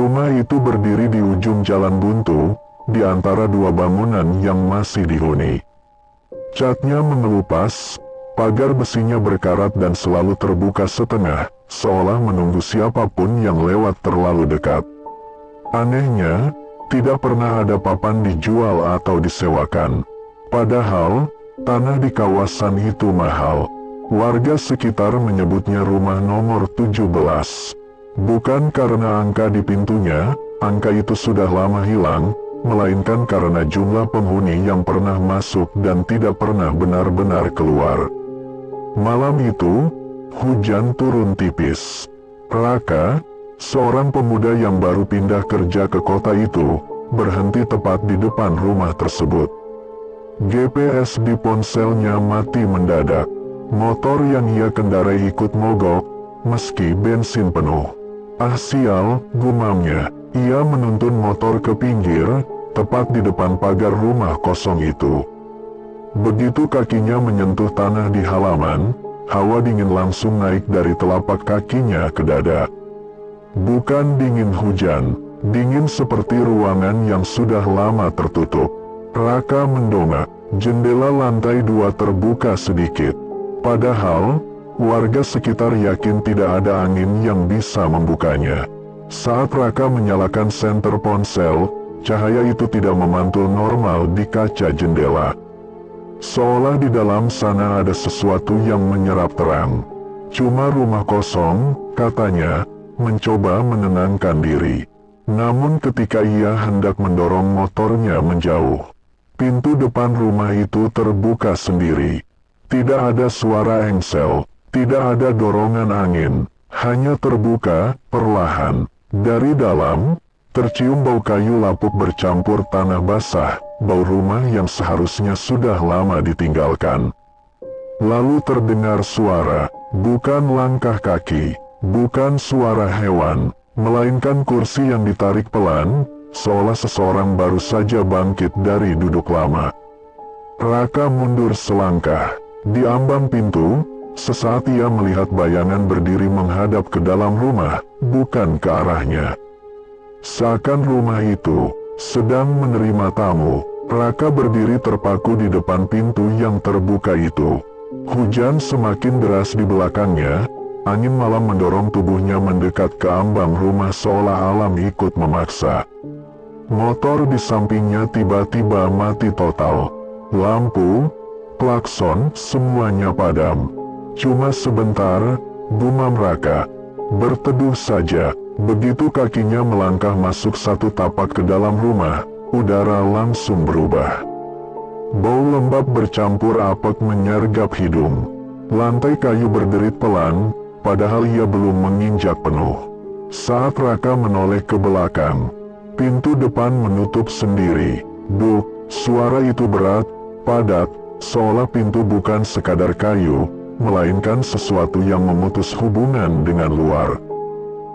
Rumah itu berdiri di ujung jalan buntu, di antara dua bangunan yang masih dihuni. Catnya mengelupas, pagar besinya berkarat dan selalu terbuka setengah, seolah menunggu siapapun yang lewat terlalu dekat. Anehnya, tidak pernah ada papan dijual atau disewakan. Padahal, tanah di kawasan itu mahal. Warga sekitar menyebutnya rumah nomor 17. Bukan karena angka di pintunya, angka itu sudah lama hilang, melainkan karena jumlah penghuni yang pernah masuk dan tidak pernah benar-benar keluar. Malam itu, hujan turun tipis. Raka, seorang pemuda yang baru pindah kerja ke kota itu, berhenti tepat di depan rumah tersebut. GPS di ponselnya mati mendadak. Motor yang ia kendarai ikut mogok, meski bensin penuh. Ah sial, gumamnya. Ia menuntun motor ke pinggir, tepat di depan pagar rumah kosong itu. Begitu kakinya menyentuh tanah di halaman, hawa dingin langsung naik dari telapak kakinya ke dada. Bukan dingin hujan, dingin seperti ruangan yang sudah lama tertutup. Raka mendongak, jendela lantai 2 terbuka sedikit. Padahal, warga sekitar yakin tidak ada angin yang bisa membukanya. Saat Raka menyalakan senter ponsel, cahaya itu tidak memantul normal di kaca jendela. Seolah di dalam sana ada sesuatu yang menyerap terang. Cuma rumah kosong, katanya, mencoba menenangkan diri. Namun ketika ia hendak mendorong motornya menjauh, pintu depan rumah itu terbuka sendiri. Tidak ada suara engsel, tidak ada dorongan angin, hanya terbuka, perlahan. Dari dalam, tercium bau kayu lapuk bercampur tanah basah, bau rumah yang seharusnya sudah lama ditinggalkan. Lalu terdengar suara, bukan langkah kaki, bukan suara hewan, melainkan kursi yang ditarik pelan, seolah seseorang baru saja bangkit dari duduk lama. Raka mundur selangkah. Di ambang pintu, sesaat ia melihat bayangan berdiri menghadap ke dalam rumah, bukan ke arahnya. Seakan rumah itu sedang menerima tamu. Raka berdiri terpaku di depan pintu yang terbuka itu. Hujan semakin deras di belakangnya, angin malam mendorong tubuhnya mendekat ke ambang rumah seolah alam ikut memaksa. Motor di sampingnya tiba-tiba mati total. Lampu, klakson, semuanya padam. Cuma sebentar, gumam Raka. Berteduh saja. Begitu kakinya melangkah masuk satu tapak ke dalam rumah, udara langsung berubah. Bau lembab bercampur apek menyergap hidung. Lantai kayu berderit pelan, padahal ia belum menginjak penuh. Saat Raka menoleh ke belakang, pintu depan menutup sendiri. Duk, suara itu berat, padat, seolah pintu bukan sekadar kayu, melainkan sesuatu yang memutus hubungan dengan luar.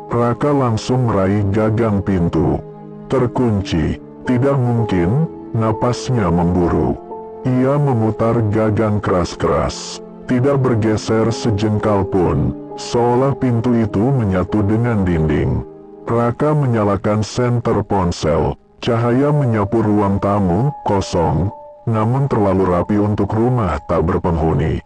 Raka langsung meraih gagang pintu. Terkunci, tidak mungkin, napasnya memburu. Ia memutar gagang keras-keras, tidak bergeser sejengkal pun, seolah pintu itu menyatu dengan dinding. Raka menyalakan senter ponsel, cahaya menyapu ruang tamu, kosong, namun terlalu rapi untuk rumah tak berpenghuni.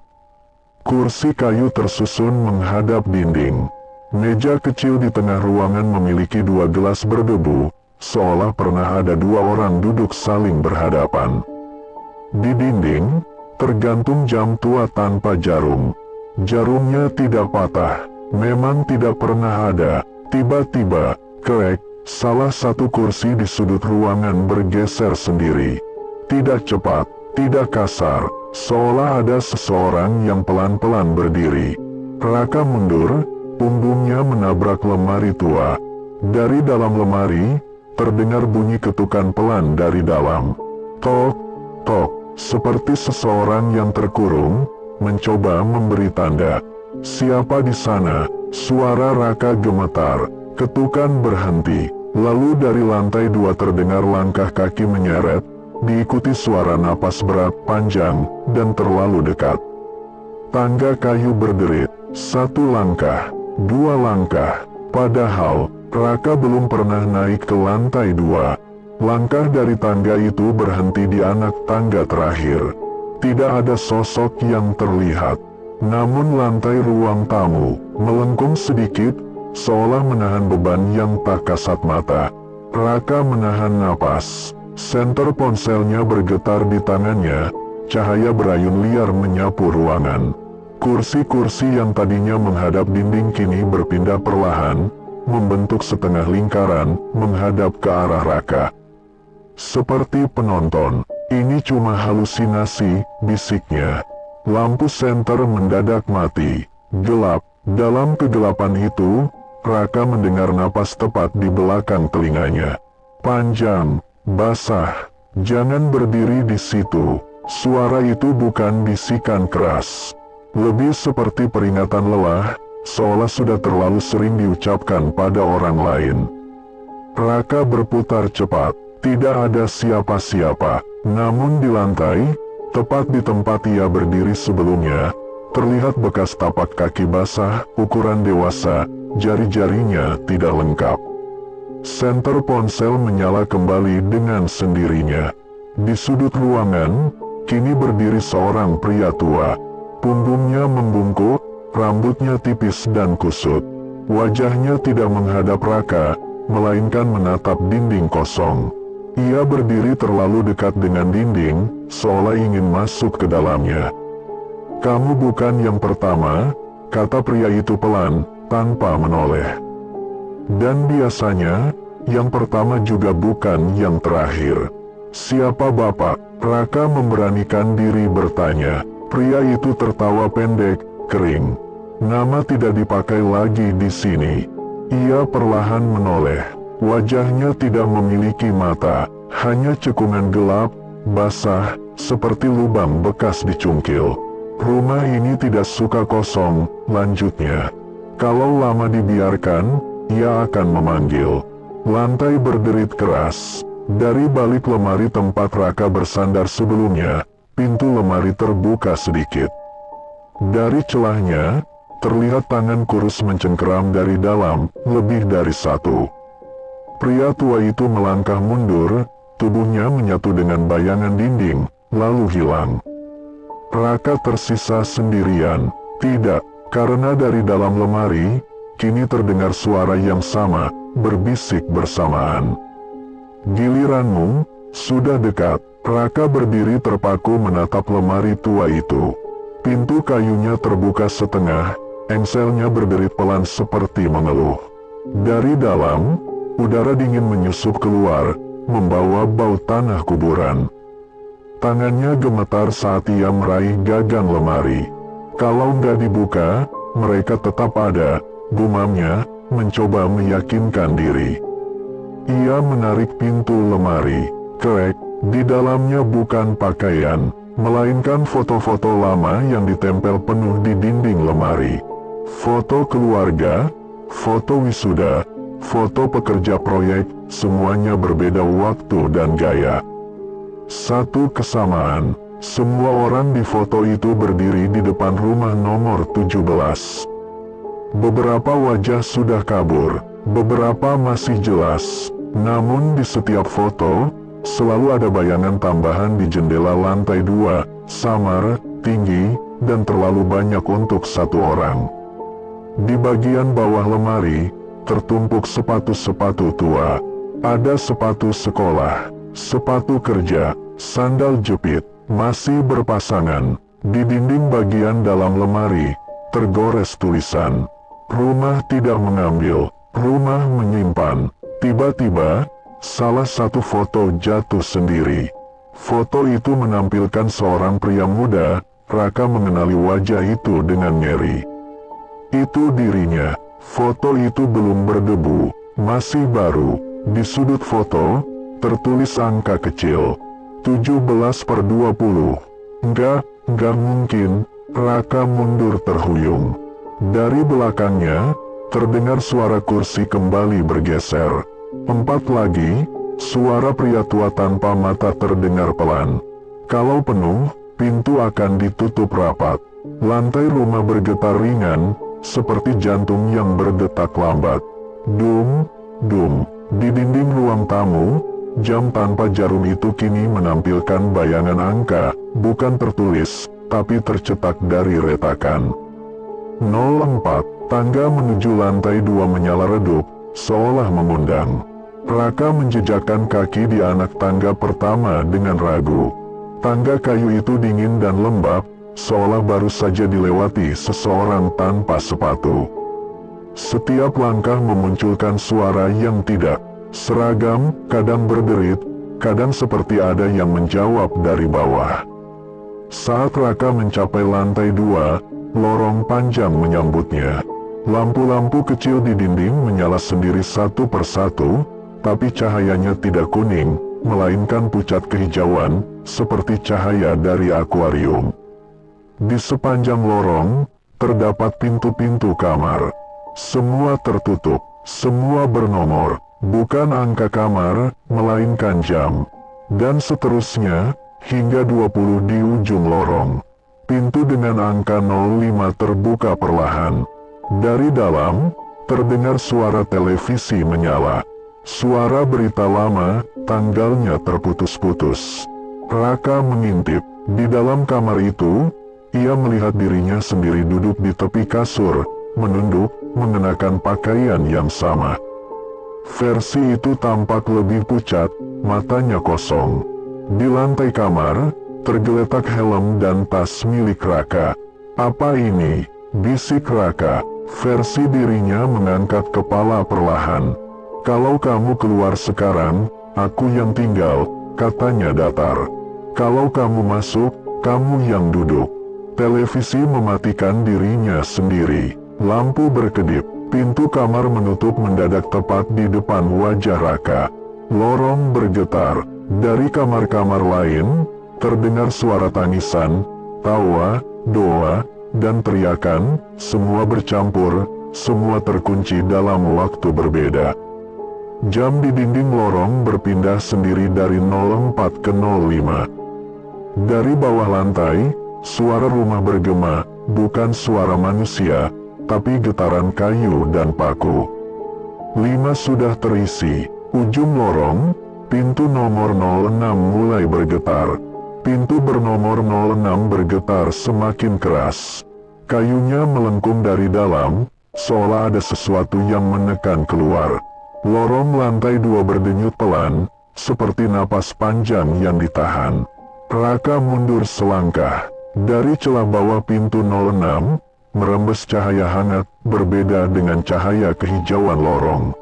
Kursi kayu tersusun menghadap dinding. Meja kecil di tengah ruangan memiliki 2 gelas berdebu, seolah pernah ada 2 orang duduk saling berhadapan. Di dinding, tergantung jam tua tanpa jarum. Jarumnya tidak patah, memang tidak pernah ada. Tiba-tiba, krek, salah satu kursi di sudut ruangan bergeser sendiri. Tidak cepat, tidak kasar, seolah ada seseorang yang pelan-pelan berdiri. Raka mundur, punggungnya menabrak lemari tua. Dari dalam lemari, terdengar bunyi ketukan pelan dari dalam. Tok, tok, seperti seseorang yang terkurung, mencoba memberi tanda. Siapa di sana? Suara Raka gemetar, ketukan berhenti. Lalu dari lantai 2 terdengar langkah kaki menyeret, diikuti suara napas berat, panjang, dan terlalu dekat. Tangga kayu berderit, 1 langkah, 2 langkah, padahal Raka belum pernah naik ke lantai 2. Langkah dari tangga itu berhenti di anak tangga terakhir. Tidak ada sosok yang terlihat. Namun lantai ruang tamu melengkung sedikit, seolah menahan beban yang tak kasat mata. Raka menahan napas. Senter ponselnya bergetar di tangannya. Cahaya berayun liar menyapu ruangan. Kursi-kursi yang tadinya menghadap dinding kini berpindah perlahan, membentuk setengah lingkaran, menghadap ke arah Raka. Seperti penonton, ini cuma halusinasi, bisiknya. Lampu senter mendadak mati. Gelap. Dalam kegelapan itu, Raka mendengar napas tepat di belakang telinganya. Panjang, basah. Jangan berdiri di situ. Suara itu bukan bisikan keras. Lebih seperti peringatan lelah, seolah sudah terlalu sering diucapkan pada orang lain. Raka berputar cepat. Tidak ada siapa-siapa. Namun di lantai, tepat di tempat ia berdiri sebelumnya, terlihat bekas tapak kaki basah, ukuran dewasa, jari-jarinya tidak lengkap. Senter ponsel menyala kembali dengan sendirinya. Di sudut ruangan, kini berdiri seorang pria tua. Punggungnya membungkuk, rambutnya tipis dan kusut. Wajahnya tidak menghadap Raka, melainkan menatap dinding kosong. Ia berdiri terlalu dekat dengan dinding, seolah ingin masuk ke dalamnya. "Kamu bukan yang pertama," kata pria itu pelan, tanpa menoleh. "Dan biasanya, yang pertama juga bukan yang terakhir." "Siapa Bapak?" Raka memberanikan diri bertanya. Pria itu tertawa pendek, kering. "Nama tidak dipakai lagi di sini." Ia perlahan menoleh. Wajahnya tidak memiliki mata, hanya cekungan gelap, basah, seperti lubang bekas dicungkil. "Rumah ini tidak suka kosong," lanjutnya. "Kalau lama dibiarkan, ia akan memanggil." Lantai berderit keras. Dari balik lemari tempat Raka bersandar sebelumnya, pintu lemari terbuka sedikit. Dari celahnya, terlihat tangan kurus mencengkeram dari dalam, lebih dari satu. Pria tua itu melangkah mundur, tubuhnya menyatu dengan bayangan dinding, lalu hilang. Raka tersisa sendirian. Tidak, karena dari dalam lemari, kini terdengar suara yang sama, berbisik bersamaan. "Giliranmu, sudah dekat." Raka berdiri terpaku menatap lemari tua itu. Pintu kayunya terbuka setengah, engselnya berderit pelan seperti mengeluh. Dari dalam, udara dingin menyusup keluar, membawa bau tanah kuburan. Tangannya gemetar saat ia meraih gagang lemari. "Kalau nggak dibuka, mereka tetap ada," gumamnya, mencoba meyakinkan diri. Ia menarik pintu lemari. Krek, di dalamnya bukan pakaian, melainkan foto-foto lama yang ditempel penuh di dinding lemari. Foto keluarga, foto wisuda, foto pekerja proyek, semuanya berbeda waktu dan gaya. Satu kesamaan, semua orang di foto itu berdiri di depan rumah nomor 17. Beberapa wajah sudah kabur, beberapa masih jelas, namun di setiap foto, selalu ada bayangan tambahan di jendela lantai 2, samar, tinggi, dan terlalu banyak untuk satu orang. Di bagian bawah lemari, tertumpuk sepatu-sepatu tua. Ada sepatu sekolah, sepatu kerja, sandal jepit, masih berpasangan. Di dinding bagian dalam lemari, tergores tulisan, "Rumah tidak mengambil, rumah menyimpan." Tiba-tiba, salah satu foto jatuh sendiri. Foto itu menampilkan seorang pria muda. Raka mengenali wajah itu dengan nyeri. Itu dirinya. Foto itu belum berdebu, masih baru. Di sudut foto, tertulis angka kecil, 17/20. Enggak mungkin. Raka mundur terhuyung. Dari belakangnya, terdengar suara kursi kembali bergeser. 4 lagi, suara pria tua tanpa mata terdengar pelan. "Kalau penuh, pintu akan ditutup rapat." Lantai rumah bergetar ringan, seperti jantung yang berdetak lambat. Dum, Dum, di dinding ruang tamu, jam tanpa jarum itu kini menampilkan bayangan angka, bukan tertulis, tapi tercetak dari retakan. 04, tangga menuju lantai 2 menyala redup, seolah mengundang. Raka menjejakkan kaki di anak tangga pertama dengan ragu. Tangga kayu itu dingin dan lembab, seolah baru saja dilewati seseorang tanpa sepatu. Setiap langkah memunculkan suara yang tidak seragam, kadang berderit, kadang seperti ada yang menjawab dari bawah. Saat Raka mencapai lantai 2, lorong panjang menyambutnya. Lampu-lampu kecil di dinding menyala sendiri satu persatu, tapi cahayanya tidak kuning, melainkan pucat kehijauan, seperti cahaya dari akuarium. Di sepanjang lorong, terdapat pintu-pintu kamar. Semua tertutup, semua bernomor, bukan angka kamar, melainkan jam. Dan seterusnya, hingga 20 di ujung lorong. Pintu dengan angka 05 terbuka perlahan. Dari dalam, terdengar suara televisi menyala. Suara berita lama, tanggalnya terputus-putus. Raka mengintip. Di dalam kamar itu, ia melihat dirinya sendiri duduk di tepi kasur, menunduk, mengenakan pakaian yang sama. Versi itu tampak lebih pucat, matanya kosong. Di lantai kamar, tergeletak helm dan tas milik Raka. "Apa ini?" bisik Raka. Versi dirinya mengangkat kepala perlahan. "Kalau kamu keluar sekarang, aku yang tinggal," katanya datar. "Kalau kamu masuk, kamu yang duduk." Televisi mematikan dirinya sendiri. Lampu berkedip. Pintu kamar menutup mendadak tepat di depan wajah Raka. Lorong bergetar. Dari kamar-kamar lain, terdengar suara tangisan, tawa, doa, dan teriakan, semua bercampur, semua terkunci dalam waktu berbeda. Jam di dinding lorong berpindah sendiri dari 04 ke 05. Dari bawah lantai, suara rumah bergema, bukan suara manusia, tapi getaran kayu dan paku. 5 sudah terisi. Ujung lorong, pintu nomor 06 mulai bergetar. Pintu bernomor 06 bergetar semakin keras. Kayunya melengkung dari dalam, seolah ada sesuatu yang menekan keluar. Lorong lantai 2 berdenyut pelan, seperti napas panjang yang ditahan. Raka mundur selangkah. Dari celah bawah pintu 06, merembes cahaya hangat, berbeda dengan cahaya kehijauan lorong.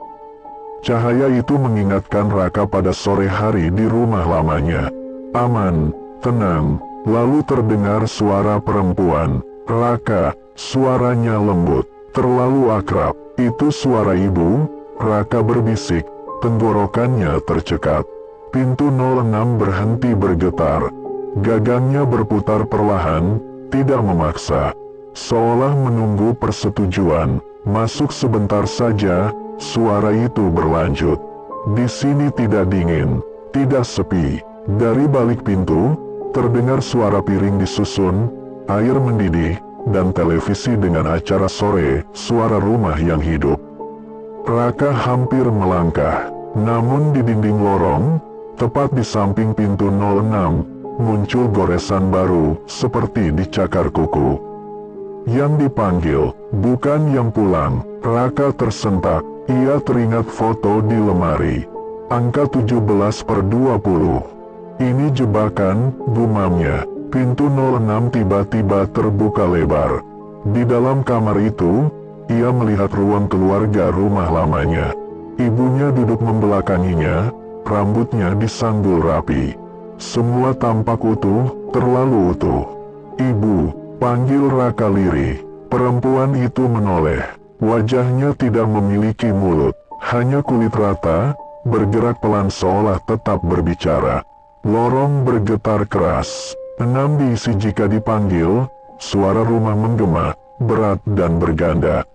Cahaya itu mengingatkan Raka pada sore hari di rumah lamanya. Aman, tenang, lalu terdengar suara perempuan. Raka, suaranya lembut, terlalu akrab. "Itu suara ibu?" Raka berbisik, tenggorokannya tercekat. Pintu 06 berhenti bergetar. Gagangnya berputar perlahan, tidak memaksa, seolah menunggu persetujuan. "Masuk sebentar saja." Suara itu berlanjut. "Di sini tidak dingin, tidak sepi." Dari balik pintu, terdengar suara piring disusun, air mendidih, dan televisi dengan acara sore, suara rumah yang hidup. Raka hampir melangkah, namun di dinding lorong, tepat di samping pintu 06, muncul goresan baru, seperti dicakar kuku. Yang dipanggil, bukan yang pulang. Raka tersentak. Ia teringat foto di lemari. Angka 17/20. "Ini jebakan," gumamnya. Pintu 06 tiba-tiba terbuka lebar. Di dalam kamar itu, ia melihat ruang keluarga rumah lamanya. Ibunya duduk membelakanginya, rambutnya disanggul rapi. Semua tampak utuh, terlalu utuh. "Ibu," panggil Raka lirih. Perempuan itu menoleh. Wajahnya tidak memiliki mulut, hanya kulit rata, bergerak pelan seolah tetap berbicara. Lorong bergetar keras. 6 diisi jika dipanggil, suara rumah menggema, berat dan berganda.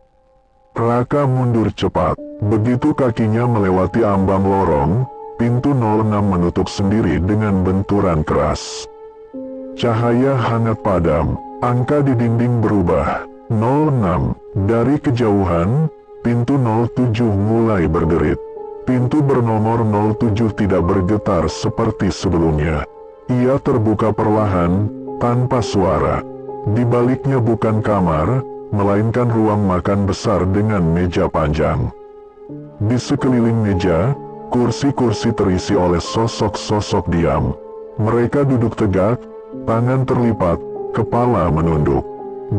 Raka mundur cepat. Begitu kakinya melewati ambang lorong, pintu 06 menutup sendiri dengan benturan keras. Cahaya hangat padam, angka di dinding berubah. 06. Dari kejauhan, pintu 07 mulai berderit. Pintu bernomor 07 tidak bergetar seperti sebelumnya. Ia terbuka perlahan, tanpa suara. Di baliknya bukan kamar, melainkan ruang makan besar dengan meja panjang. Di sekeliling meja, kursi-kursi terisi oleh sosok-sosok diam. Mereka duduk tegak, tangan terlipat, kepala menunduk.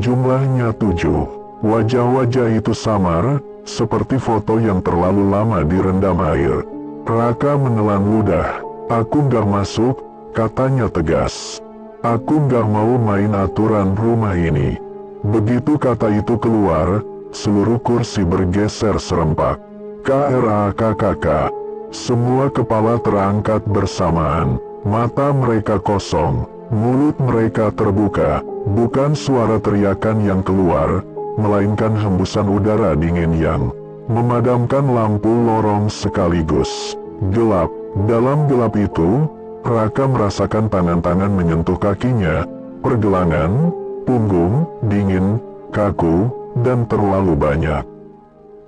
Jumlahnya 7. Wajah-wajah itu samar, seperti foto yang terlalu lama direndam air. Raka menelan ludah. "Aku nggak masuk," katanya tegas. "Aku nggak mau main aturan rumah ini." Begitu kata itu keluar, seluruh kursi bergeser serempak. KRAKKK. Semua kepala terangkat bersamaan. Mata mereka kosong, mulut mereka terbuka. Bukan suara teriakan yang keluar, melainkan hembusan udara dingin yang memadamkan lampu lorong sekaligus. Gelap. Dalam gelap itu, Raka merasakan tangan-tangan menyentuh kakinya, pergelangan, punggung, dingin, kaku, dan terlalu banyak.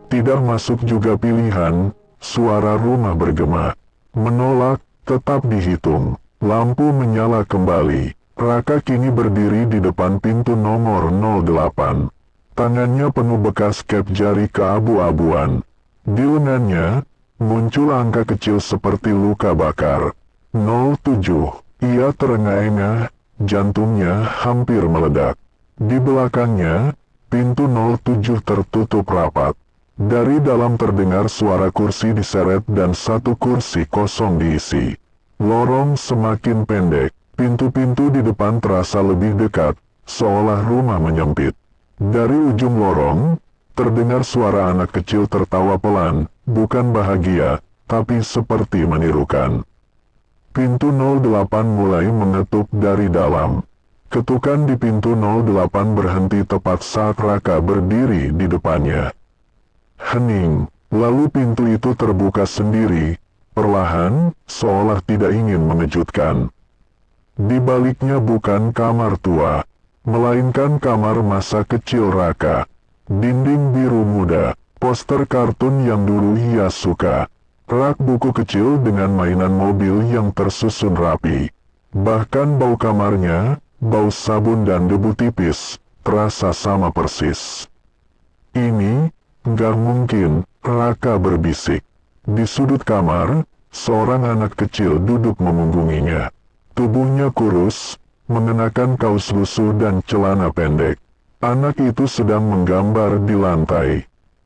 Tidak masuk juga pilihan, suara rumah bergema. Menolak, tetap dihitung. Lampu menyala kembali. Raka kini berdiri di depan pintu nomor 08. Tangannya penuh bekas kep jari keabu-abuan. Di lengannya, muncul angka kecil seperti luka bakar. 07. Ia terengah-engah, jantungnya hampir meledak. Di belakangnya, pintu 07 tertutup rapat. Dari dalam terdengar suara kursi diseret dan satu kursi kosong diisi. Lorong semakin pendek, pintu-pintu di depan terasa lebih dekat, seolah rumah menyempit. Dari ujung lorong, terdengar suara anak kecil tertawa pelan, bukan bahagia, tapi seperti menirukan. Pintu 08 mulai mengetuk dari dalam. Ketukan di pintu 08 berhenti tepat saat Raka berdiri di depannya. Hening, lalu pintu itu terbuka sendiri, perlahan, seolah tidak ingin mengejutkan. Di baliknya bukan kamar tua, melainkan kamar masa kecil Raka. Dinding biru muda, poster kartun yang dulu ia suka, rak buku kecil dengan mainan mobil yang tersusun rapi. Bahkan bau kamarnya, bau sabun dan debu tipis, terasa sama persis. "Ini, nggak mungkin," Raka berbisik. Di sudut kamar, seorang anak kecil duduk memunggunginya. Tubuhnya kurus, mengenakan kaos lusuh dan celana pendek. Anak itu sedang menggambar di lantai.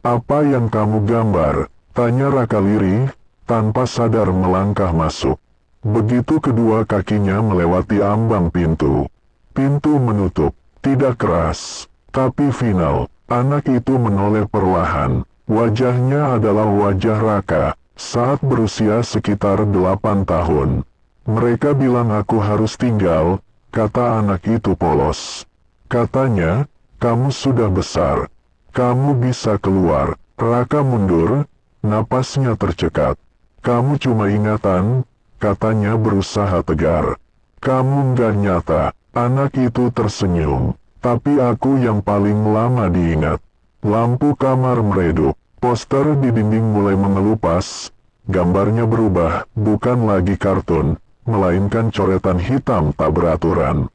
"Apa yang kamu gambar?" tanya Raka lirih, tanpa sadar melangkah masuk. Begitu kedua kakinya melewati ambang pintu. Pintu menutup, tidak keras, tapi final. Anak itu menoleh perlahan. Wajahnya adalah wajah Raka, saat berusia sekitar 8 tahun. "Mereka bilang aku harus tinggal," kata anak itu polos. Katanya, "Kamu sudah besar. Kamu bisa keluar." Raka mundur, napasnya tercekat. "Kamu cuma ingatan," katanya berusaha tegar. "Kamu nggak nyata." Anak itu tersenyum. "Tapi aku yang paling lama diingat." Lampu kamar meredup. Poster di dinding mulai mengelupas. Gambarnya berubah, bukan lagi kartun, melainkan coretan hitam tak beraturan.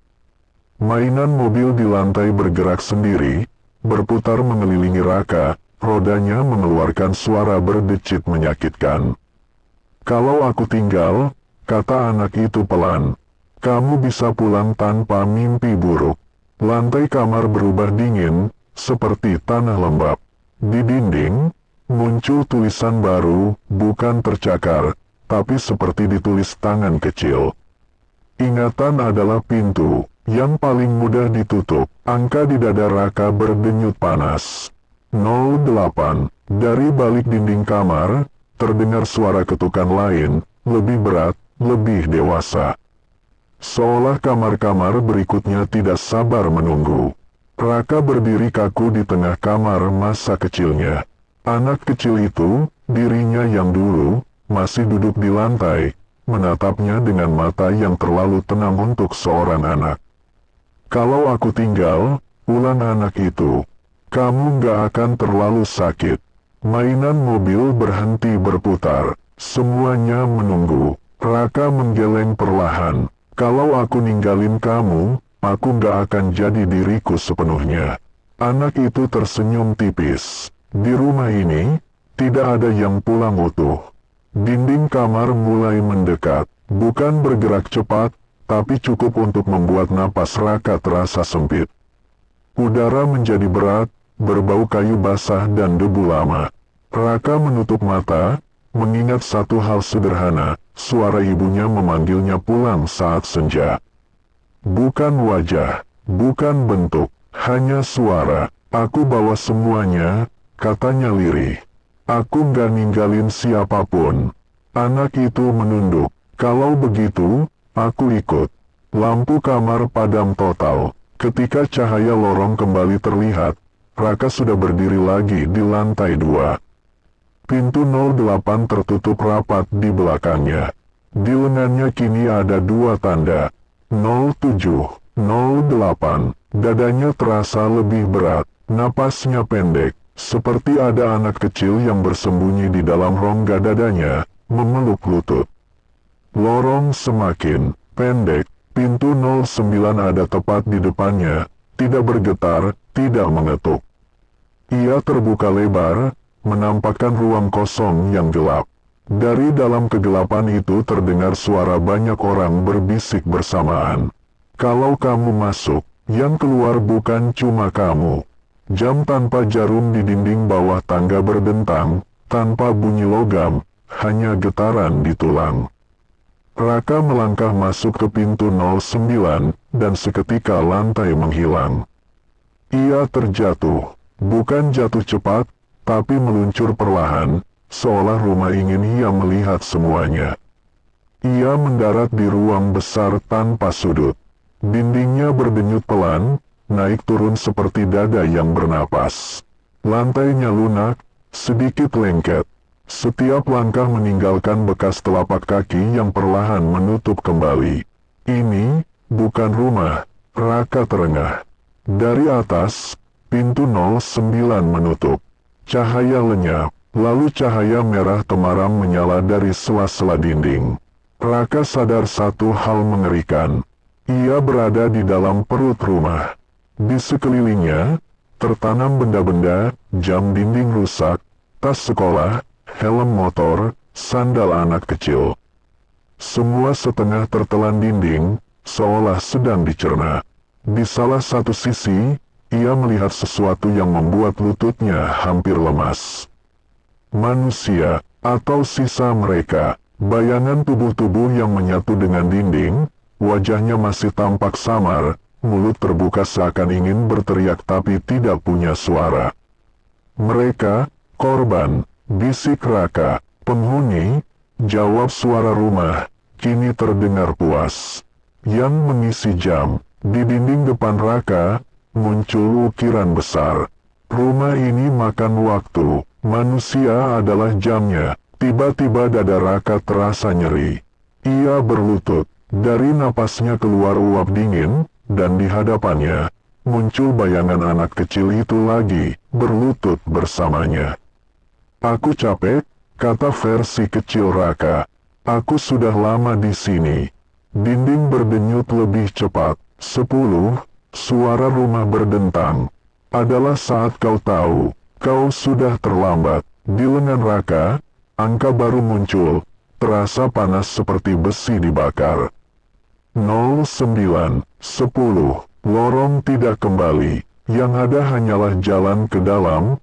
Mainan mobil di lantai bergerak sendiri, berputar mengelilingi Raka, rodanya mengeluarkan suara berdecit menyakitkan. "Kalau aku tinggal," kata anak itu pelan, "kamu bisa pulang tanpa mimpi buruk." Lantai kamar berubah dingin, seperti tanah lembab. Di dinding, muncul tulisan baru, bukan tercakar, tapi seperti ditulis tangan kecil. "Ingatan adalah pintu yang paling mudah ditutup." Angka di dada Raka berdenyut panas. 08. Dari balik dinding kamar, terdengar suara ketukan lain, lebih berat, lebih dewasa. Seolah kamar-kamar berikutnya tidak sabar menunggu. Raka berdiri kaku di tengah kamar masa kecilnya. Anak kecil itu, dirinya yang dulu, masih duduk di lantai, menatapnya dengan mata yang terlalu tenang untuk seorang anak. "Kalau aku tinggal," ulang anak itu, "kamu nggak akan terlalu sakit." Mainan mobil berhenti berputar. Semuanya menunggu. Raka menggeleng perlahan. Kalau aku ninggalin kamu, aku gak akan jadi diriku sepenuhnya. Anak itu tersenyum tipis. Di rumah ini, tidak ada yang pulang utuh. Dinding kamar mulai mendekat. Bukan bergerak cepat, tapi cukup untuk membuat napas Raka terasa sempit. Udara menjadi berat, berbau kayu basah dan debu lama. Raka menutup mata, mengingat satu hal sederhana, suara ibunya memanggilnya pulang saat senja. Bukan wajah, bukan bentuk, hanya suara. Aku bawa semuanya, katanya lirih. Aku gak ninggalin siapapun. Anak itu menunduk. Kalau begitu, aku ikut. Lampu kamar padam total. Ketika cahaya lorong kembali terlihat, Raka sudah berdiri lagi di lantai 2. Pintu 08 tertutup rapat di belakangnya. Di lengannya kini ada 2 tanda. 07, 08. Dadanya terasa lebih berat. Napasnya pendek. Seperti ada anak kecil yang bersembunyi di dalam rongga dadanya, memeluk lutut. Lorong semakin pendek. Pintu 09 ada tepat di depannya. Tidak bergetar, tidak mengetuk. Ia terbuka lebar, menampakkan ruang kosong yang gelap. Dari dalam kegelapan itu terdengar suara banyak orang berbisik bersamaan. Kalau kamu masuk, yang keluar bukan cuma kamu. Jam tanpa jarum di dinding bawah tangga berdentang, tanpa bunyi logam, hanya getaran di tulang. Raka melangkah masuk ke pintu 09, dan seketika lantai menghilang. Ia terjatuh, bukan jatuh cepat, tapi meluncur perlahan, seolah rumah ingin ia melihat semuanya. Ia mendarat di ruang besar tanpa sudut. Dindingnya berdenyut pelan, naik turun seperti dada yang bernapas. Lantainya lunak, sedikit lengket. Setiap langkah meninggalkan bekas telapak kaki yang perlahan menutup kembali. Ini bukan rumah, Raka terengah. Dari atas, pintu 09 menutup. Cahaya lenyap, lalu cahaya merah temaram menyala dari sela-sela dinding. Raka sadar satu hal mengerikan. Ia berada di dalam perut rumah. Di sekelilingnya, tertanam benda-benda, jam dinding rusak, tas sekolah, helm motor, sandal anak kecil. Semua setengah tertelan dinding, seolah sedang dicerna. Di salah satu sisi, ia melihat sesuatu yang membuat lututnya hampir lemas. Manusia, atau sisa mereka, bayangan tubuh-tubuh yang menyatu dengan dinding, wajahnya masih tampak samar, mulut terbuka seakan ingin berteriak tapi tidak punya suara. Mereka, korban, bisik Raka. Penghuni, jawab suara rumah, kini terdengar puas. Yang mengisi jam, di dinding depan Raka, muncul ukiran besar. Rumah ini makan waktu, manusia adalah jamnya. Tiba-tiba dada Raka terasa nyeri. Ia berlutut, dari napasnya keluar uap dingin, dan di hadapannya, muncul bayangan anak kecil itu lagi, berlutut bersamanya. Aku capek, kata versi kecil Raka. Aku sudah lama di sini. Dinding berdenyut lebih cepat. 10, suara rumah berdentang. Adalah saat kau tahu, kau sudah terlambat. Di lengan Raka, angka baru muncul, terasa panas seperti besi dibakar. 09, 10, lorong tidak kembali. Yang ada hanyalah jalan ke dalam,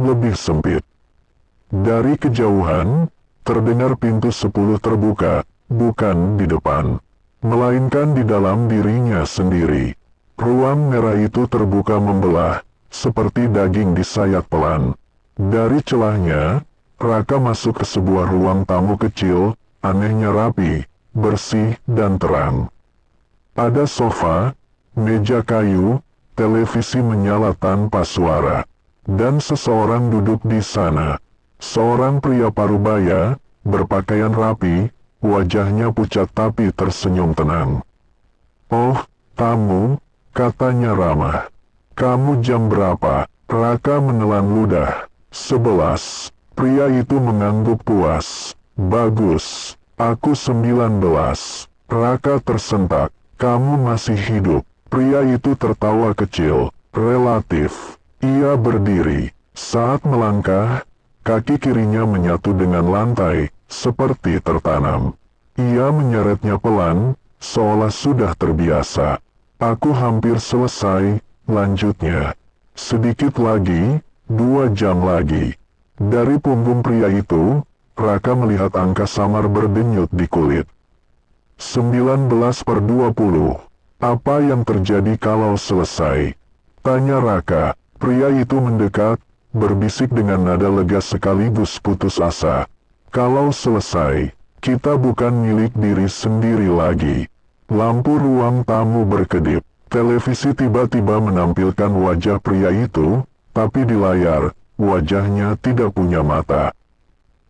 lebih sempit. Dari kejauhan, terdengar pintu 10 terbuka, bukan di depan, melainkan di dalam dirinya sendiri. Ruang merah itu terbuka membelah, seperti daging disayat pelan. Dari celahnya, Raka masuk ke sebuah ruang tamu kecil, anehnya rapi, bersih dan terang. Ada sofa, meja kayu, televisi menyala tanpa suara. Dan seseorang duduk di sana. Seorang pria parubaya, berpakaian rapi, wajahnya pucat tapi tersenyum tenang. Oh, tamu, katanya ramah. Kamu jam berapa? Raka menelan ludah. 11. Pria itu mengangguk puas. Bagus. Aku 19. Raka tersentak. Kamu masih hidup. Pria itu tertawa kecil. Relatif. Ia berdiri. Saat melangkah, kaki kirinya menyatu dengan lantai, seperti tertanam. Ia menyeretnya pelan, seolah sudah terbiasa. Aku hampir selesai, lanjutnya. Sedikit lagi, 2 jam lagi. Dari punggung pria itu, Raka melihat angka samar berdenyut di kulit. 19/20. Apa yang terjadi kalau selesai? Tanya Raka. Pria itu mendekat, berbisik dengan nada lega sekaligus putus asa. Kalau selesai, kita bukan milik diri sendiri lagi. Lampu ruang tamu berkedip. Televisi tiba-tiba menampilkan wajah pria itu, tapi di layar, wajahnya tidak punya mata.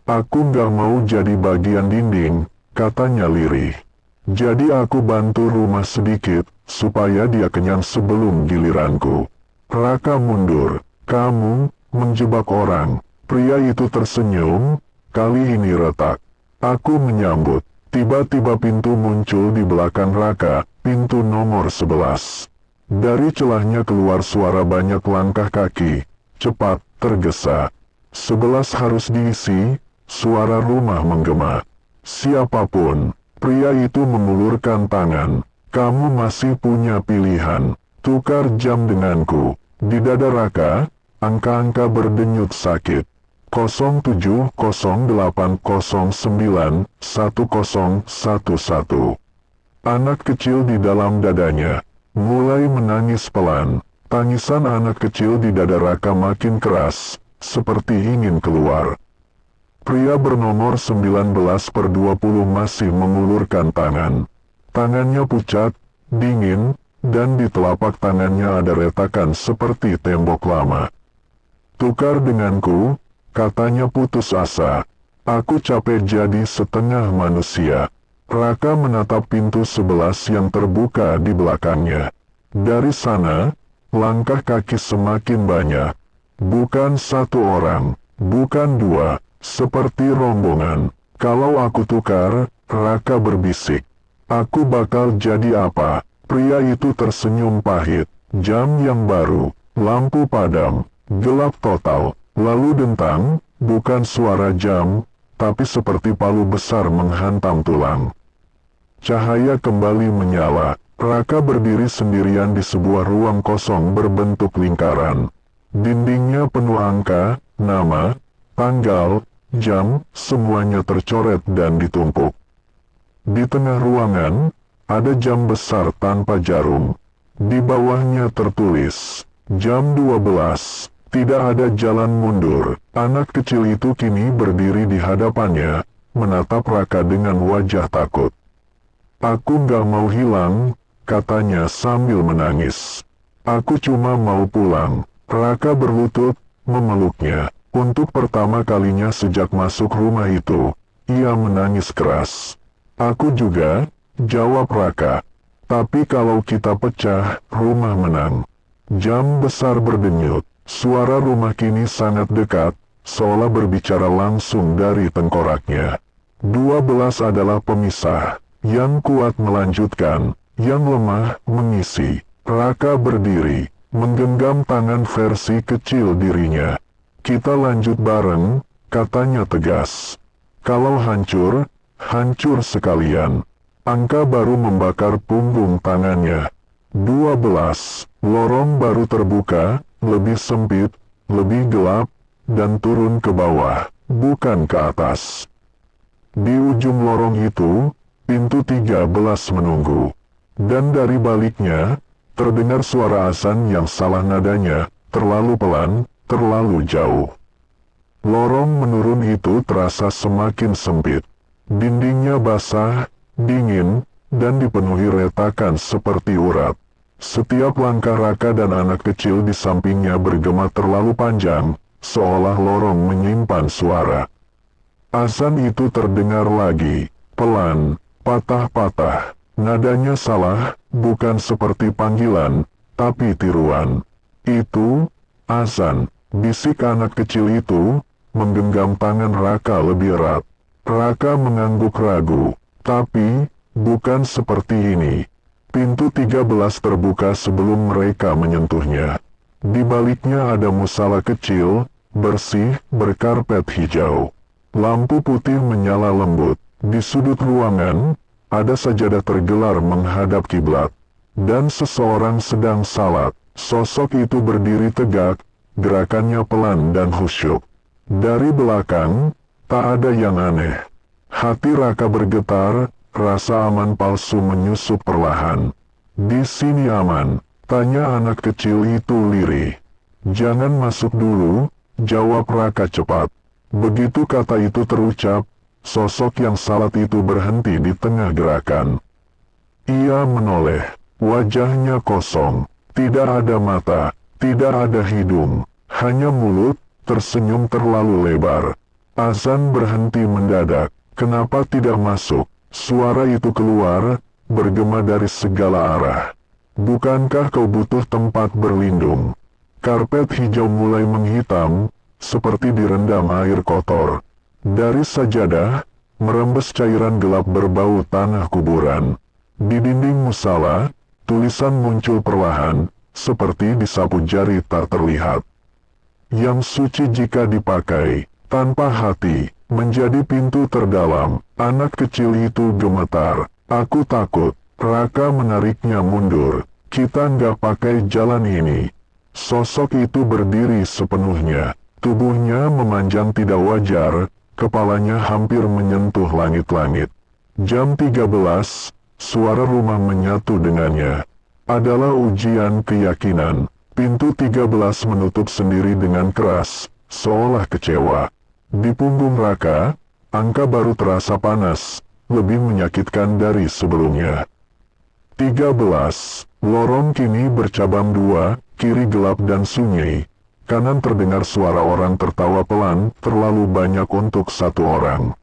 Aku nggak mau jadi bagian dinding, katanya lirih. Jadi aku bantu rumah sedikit, supaya dia kenyang sebelum giliranku. Raka mundur. Kamu menjebak orang. Pria itu tersenyum, kali ini retak. Aku menyambut. Tiba-tiba pintu muncul di belakang Raka, pintu nomor 11. Dari celahnya keluar suara banyak langkah kaki, cepat, tergesa. 11 harus diisi, suara rumah menggema. Siapapun, pria itu mengulurkan tangan. Kamu masih punya pilihan, tukar jam denganku. Di dada Raka, angka-angka berdenyut sakit. 0708091011. Anak kecil di dalam dadanya mulai menangis pelan. Tangisan anak kecil di dada Raka makin keras, seperti ingin keluar. Pria bernomor 19/20 masih mengulurkan tangan. Tangannya pucat, dingin, dan di telapak tangannya ada retakan seperti tembok lama. Tukar denganku, katanya putus asa. Aku capek jadi setengah manusia. Raka menatap pintu 11 yang terbuka di belakangnya. Dari sana, langkah kaki semakin banyak. Bukan satu orang, bukan 2, seperti rombongan. Kalau aku tukar, Raka berbisik. Aku bakal jadi apa? Pria itu tersenyum pahit. Jam yang baru, lampu padam, gelap total. Lalu dentang, bukan suara jam, tapi seperti palu besar menghantam tulang. Cahaya kembali menyala. Raka berdiri sendirian di sebuah ruang kosong berbentuk lingkaran. Dindingnya penuh angka, nama, tanggal, jam, semuanya tercoret dan ditumpuk. Di tengah ruangan, ada jam besar tanpa jarum. Di bawahnya tertulis, jam 12. Tidak ada jalan mundur. Anak kecil itu kini berdiri di hadapannya, menatap Raka dengan wajah takut. Aku nggak mau hilang, katanya sambil menangis. Aku cuma mau pulang. Raka berlutut, memeluknya. Untuk pertama kalinya sejak masuk rumah itu, ia menangis keras. Aku juga, jawab Raka. Tapi kalau kita pecah, rumah menang. Jam besar berdenyut. Suara rumah kini sangat dekat, seolah berbicara langsung dari tengkoraknya. 12 adalah pemisah. Yang kuat melanjutkan, yang lemah mengisi. Raka berdiri, menggenggam tangan versi kecil dirinya. Kita lanjut bareng, katanya tegas. Kalau hancur, hancur sekalian. Angka baru membakar punggung tangannya. 12. Lorong baru terbuka, lebih sempit, lebih gelap, dan turun ke bawah, bukan ke atas. Di ujung lorong itu, pintu 13 menunggu. Dan dari baliknya, terdengar suara azan yang salah nadanya, terlalu pelan, terlalu jauh. Lorong menurun itu terasa semakin sempit. Dindingnya basah, dingin, dan dipenuhi retakan seperti urat. Setiap langkah Raka dan anak kecil di sampingnya bergema terlalu panjang, seolah lorong menyimpan suara. Azan itu terdengar lagi, pelan, patah-patah. Nadanya salah, bukan seperti panggilan, tapi tiruan. Itu azan, bisik anak kecil itu, menggenggam tangan Raka lebih erat. Raka mengangguk ragu, tapi, bukan seperti ini. Pintu 13 terbuka sebelum mereka menyentuhnya. Di baliknya ada musala kecil, bersih, berkarpet hijau. Lampu putih menyala lembut. Di sudut ruangan, ada sajadah tergelar menghadap kiblat. Dan seseorang sedang salat. Sosok itu berdiri tegak, gerakannya pelan dan khusyuk. Dari belakang, tak ada yang aneh. Hati Raka bergetar, rasa aman palsu menyusup perlahan. Di sini aman, tanya anak kecil itu lirih. Jangan masuk dulu, jawab Raka cepat. Begitu kata itu terucap, sosok yang salat itu berhenti di tengah gerakan. Ia menoleh, wajahnya kosong, tidak ada mata, tidak ada hidung, hanya mulut, tersenyum terlalu lebar. Azan berhenti mendadak, kenapa tidak masuk? Suara itu keluar, bergema dari segala arah. Bukankah kau butuh tempat berlindung? Karpet hijau mulai menghitam, seperti direndam air kotor. Dari sajadah, merembes cairan gelap berbau tanah kuburan. Di dinding musala, tulisan muncul perlahan, seperti disapu jari tak terlihat. Yang suci jika dipakai, tanpa hati, menjadi pintu terdalam. Anak kecil itu gemetar. Aku takut. Raka menariknya mundur. Kita nggak pakai jalan ini. Sosok itu berdiri sepenuhnya. Tubuhnya memanjang tidak wajar, kepalanya hampir menyentuh langit-langit. Jam 13, suara rumah menyatu dengannya. Adalah ujian keyakinan. Pintu 13 menutup sendiri dengan keras, seolah kecewa. Di punggung Raka, angka baru terasa panas, lebih menyakitkan dari sebelumnya. 13. Lorong kini bercabang dua, kiri gelap dan sunyi. Kanan terdengar suara orang tertawa pelan, terlalu banyak untuk satu orang.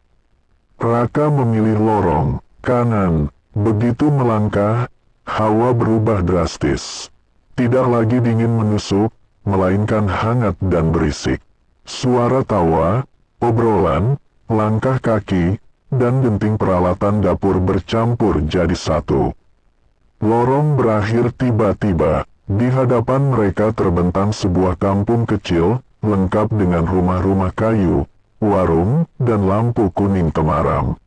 Raka memilih lorong kanan. Begitu melangkah, hawa berubah drastis. Tidak lagi dingin menusuk, melainkan hangat dan berisik. Suara tawa, obrolan, langkah kaki, dan denting peralatan dapur bercampur jadi satu. Lorong berakhir tiba-tiba. Di hadapan mereka terbentang sebuah kampung kecil, lengkap dengan rumah-rumah kayu, warung, dan lampu kuning temaram.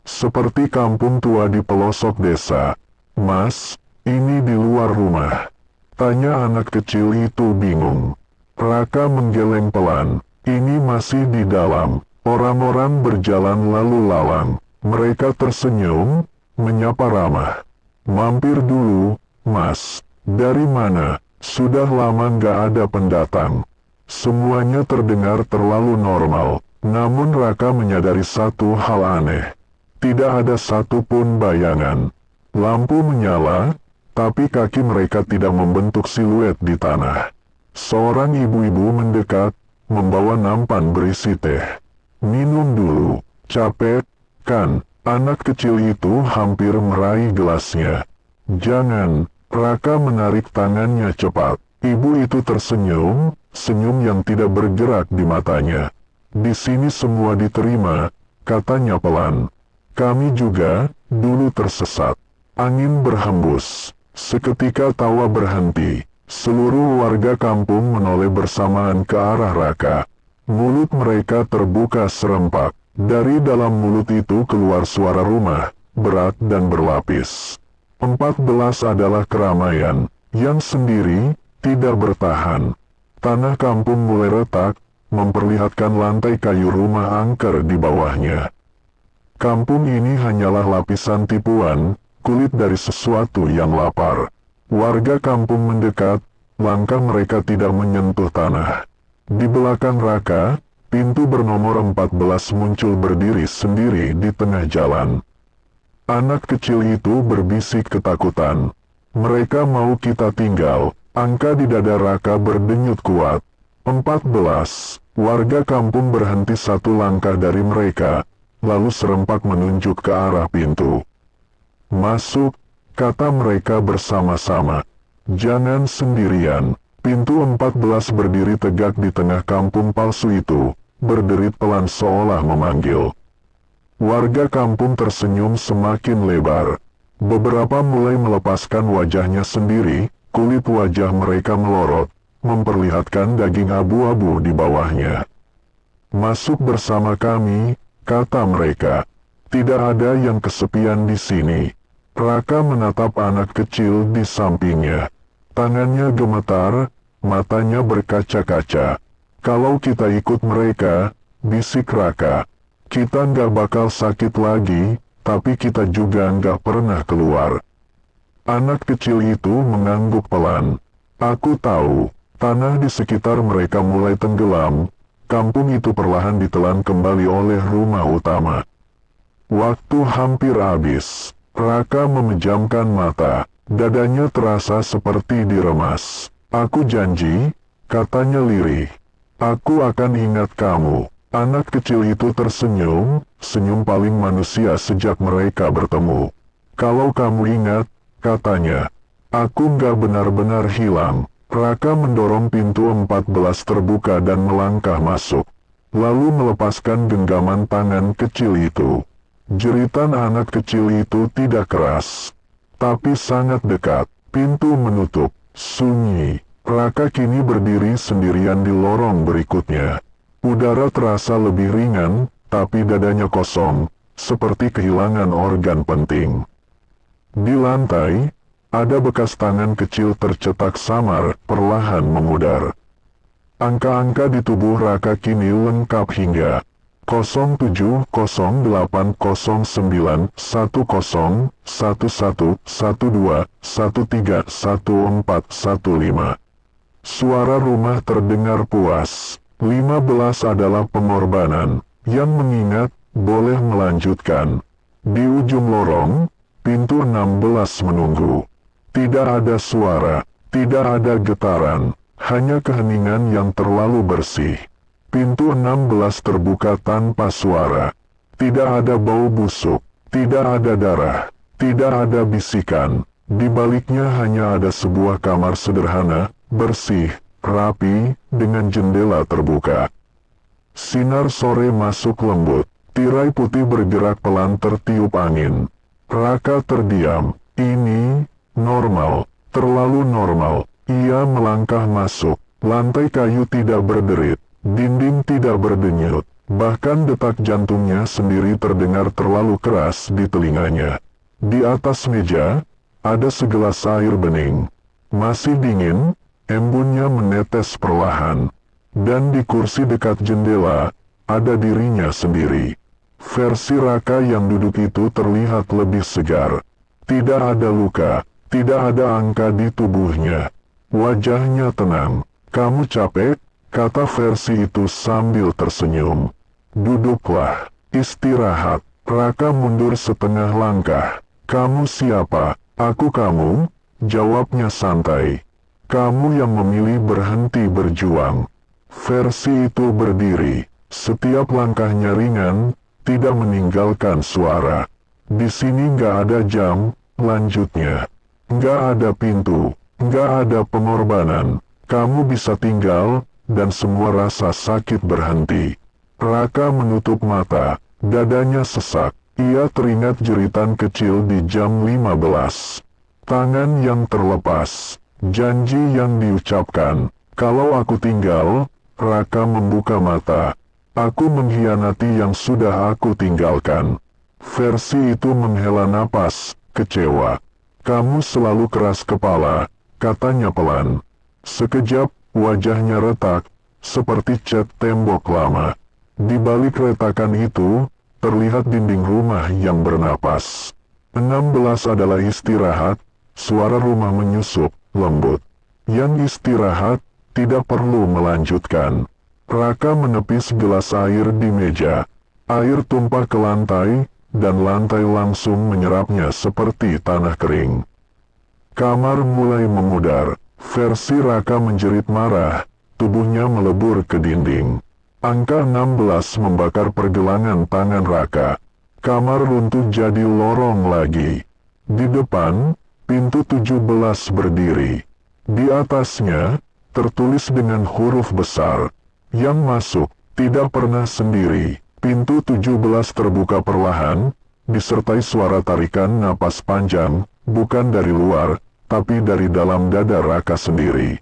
Seperti kampung tua di pelosok desa. Mas, ini di luar rumah. Tanya anak kecil itu bingung. Raka menggeleng pelan. Ini masih di dalam. Orang-orang berjalan lalu lalang. Mereka tersenyum, menyapa ramah. Mampir dulu, Mas. Dari mana? Sudah lama nggak ada pendatang. Semuanya terdengar terlalu normal. Namun Raka menyadari satu hal aneh. Tidak ada satupun bayangan. Lampu menyala, tapi kaki mereka tidak membentuk siluet di tanah. Seorang ibu-ibu mendekat, membawa nampan berisi teh. Minum dulu. Capek, kan? Anak kecil itu hampir meraih gelasnya. Jangan. Raka menarik tangannya cepat. Ibu itu tersenyum, senyum yang tidak bergerak di matanya. Di sini semua diterima, katanya pelan. Kami juga, dulu tersesat. Angin berhembus. Seketika tawa berhenti. Seluruh warga kampung menoleh bersamaan ke arah Raka. Mulut mereka terbuka serempak. Dari dalam mulut itu keluar suara rumah, berat dan berlapis. 14 adalah keramaian, yang sendiri, tidak bertahan. Tanah kampung mulai retak, memperlihatkan lantai kayu rumah angker di bawahnya. Kampung ini hanyalah lapisan tipuan, kulit dari sesuatu yang lapar. Warga kampung mendekat, langkah mereka tidak menyentuh tanah. Di belakang Raka, pintu bernomor 14 muncul berdiri sendiri di tengah jalan. Anak kecil itu berbisik ketakutan. Mereka mau kita tinggal. Angka di dada Raka berdenyut kuat. 14. Warga kampung berhenti satu langkah dari mereka, lalu serempak menunjuk ke arah pintu. Masuk, kata mereka bersama-sama. Jangan sendirian. Pintu 14 berdiri tegak di tengah kampung palsu itu, berderit pelan seolah memanggil. Warga kampung tersenyum semakin lebar. Beberapa mulai melepaskan wajahnya sendiri, kulit wajah mereka melorot, memperlihatkan daging abu-abu di bawahnya. "Masuk bersama kami," kata mereka. "Tidak ada yang kesepian di sini." Raka menatap anak kecil di sampingnya. Tangannya gemetar, matanya berkaca-kaca. "Kalau kita ikut mereka," bisik Raka, "kita nggak bakal sakit lagi, tapi kita juga nggak pernah keluar." Anak kecil itu mengangguk pelan. "Aku tahu." Tanah di sekitar mereka mulai tenggelam. Kampung itu perlahan ditelan kembali oleh rumah utama. Waktu hampir habis. Raka memejamkan mata. Dadanya terasa seperti diremas. "Aku janji," katanya lirih. "Aku akan ingat kamu." Anak kecil itu tersenyum, senyum paling manusia sejak mereka bertemu. "Kalau kamu ingat," katanya, "aku nggak benar-benar hilang." Raka mendorong pintu 14 terbuka dan melangkah masuk. Lalu melepaskan genggaman tangan kecil itu. Jeritan anak kecil itu tidak keras, tapi sangat dekat. Pintu menutup, sunyi. Raka kini berdiri sendirian di lorong berikutnya. Udara terasa lebih ringan, tapi dadanya kosong, seperti kehilangan organ penting. Di lantai, ada bekas tangan kecil tercetak samar, perlahan memudar. Angka-angka di tubuh Raka kini lengkap hingga 07080910111112131414. Suara rumah terdengar puas. 15 adalah pengorbanan. Yang mengingat, boleh melanjutkan. Di ujung lorong, pintu 16 menunggu. Tidak ada suara, tidak ada getaran, hanya keheningan yang terlalu bersih. Pintu 16 terbuka tanpa suara. Tidak ada bau busuk, tidak ada darah, tidak ada bisikan. Di baliknya hanya ada sebuah kamar sederhana, bersih, rapi, dengan jendela terbuka. Sinar sore masuk lembut, tirai putih bergerak pelan tertiup angin. Raka terdiam. Ini normal, terlalu normal. Ia melangkah masuk. Lantai kayu tidak berderit, dinding tidak berdenyut, bahkan detak jantungnya sendiri terdengar terlalu keras di telinganya. Di atas meja, ada segelas air bening. Masih dingin, embunnya menetes perlahan. Dan di kursi dekat jendela, ada dirinya sendiri. Versi Raka yang duduk itu terlihat lebih segar. Tidak ada luka, tidak ada angka di tubuhnya. Wajahnya tenang. "Kamu capek?" kata versi itu sambil tersenyum. "Duduklah, istirahat." Raka mundur setengah langkah. "Kamu siapa?" "Aku kamu," jawabnya santai. "Kamu yang memilih berhenti berjuang." Versi itu berdiri. Setiap langkahnya ringan, tidak meninggalkan suara. "Di sini nggak ada jam," lanjutnya. "Nggak ada pintu, nggak ada pengorbanan. Kamu bisa tinggal, dan semua rasa sakit berhenti." Raka menutup mata, dadanya sesak. Ia teringat jeritan kecil di jam 15. Tangan yang terlepas, janji yang diucapkan. "Kalau aku tinggal," Raka membuka mata. "Aku mengkhianati yang sudah aku tinggalkan." Versi itu menghela napas, kecewa. "Kamu selalu keras kepala," katanya pelan. Sekejap, wajahnya retak, seperti cat tembok lama. Di balik retakan itu, terlihat dinding rumah yang bernapas. 16 adalah istirahat, suara rumah menyusup, lembut. Yang istirahat, tidak perlu melanjutkan. Raka menepis gelas air di meja. Air tumpah ke lantai, dan lantai langsung menyerapnya seperti tanah kering. Kamar mulai memudar. Versi Raka menjerit marah, tubuhnya melebur ke dinding. Angka 16 membakar pergelangan tangan Raka. Kamar runtuh jadi lorong lagi. Di depan, pintu 17 berdiri. Di atasnya, tertulis dengan huruf besar, "Yang masuk, tidak pernah sendiri." Pintu 17 terbuka perlahan, disertai suara tarikan napas panjang, bukan dari luar, tapi dari dalam dada Raka sendiri.